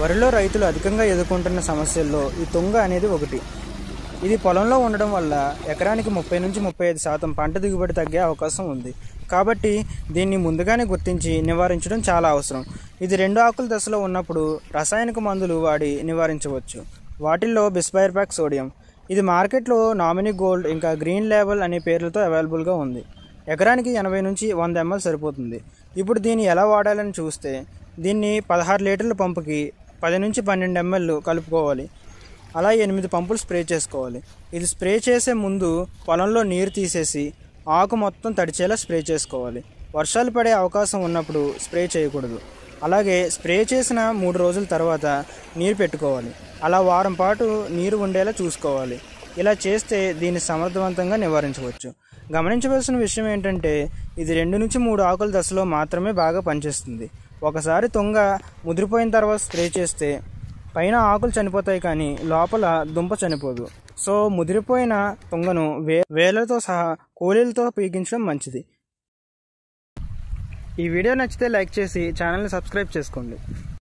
వరిలో రైతులు అధికంగా ఎదుర్కొంటున్న సమస్యల్లో ఈ తుంగ అనేది ఒకటి. ఇది పొలంలో ఉండడం వల్ల ఎకరానికి 30 నుంచి 35% పంట దిగుబడి తగ్గే అవకాశం ఉంది. కాబట్టి దీన్ని ముందుగానే గుర్తించి నివారించడం చాలా అవసరం. ఇది 2 ఆకుల దశలో ఉన్నప్పుడు రసాయనిక మందులు వాడి నివారించవచ్చు. వాటిల్లో బిస్బైర్బాక్ సోడియం. ఇది మార్కెట్లో నామినీ గోల్డ్ ఇంకా గ్రీన్ లేబుల్ అనే పేర్లతో అవైలబుల్గా ఉంది. ఎకరానికి 80 నుంచి 100 ml సరిపోతుంది. ఇప్పుడు దీన్ని ఎలా వాడాలని చూస్తే, దీన్ని 16 లీటర్ల పంపుకి 10 నుంచి 12 ml కలుపుకోవాలి. అలా 8 పంపులు స్ప్రే చేసుకోవాలి. ఇది స్ప్రే చేసే ముందు పొలంలో నీరు తీసేసి ఆకు మొత్తం తడిచేలా స్ప్రే చేసుకోవాలి. వర్షాలు పడే అవకాశం ఉన్నప్పుడు స్ప్రే చేయకూడదు. అలాగే స్ప్రే చేసిన 3 రోజుల తర్వాత నీరు పెట్టుకోవాలి. అలా వారం పాటు నీరు ఉండేలా చూసుకోవాలి. ఇలా చేస్తే దీన్ని సమర్థవంతంగా నివారించవచ్చు. గమనించవలసిన విషయం ఏంటంటే, ఇది 2 నుంచి 3 ఆకుల దశలో మాత్రమే బాగా పనిచేస్తుంది. ఒకసారి తుంగ ముదిరిపోయిన తర్వాత స్ప్రే చేస్తే పైన ఆకులు చనిపోతాయి కానీ లోపల దుంప చనిపోదు. సో ముదిరిపోయిన తుంగను వేలతో సహా కూలీలతో పీకించడం మంచిది. ఈ వీడియో నచ్చితే లైక్ చేసి ఛానల్ని సబ్స్క్రైబ్ చేసుకోండి.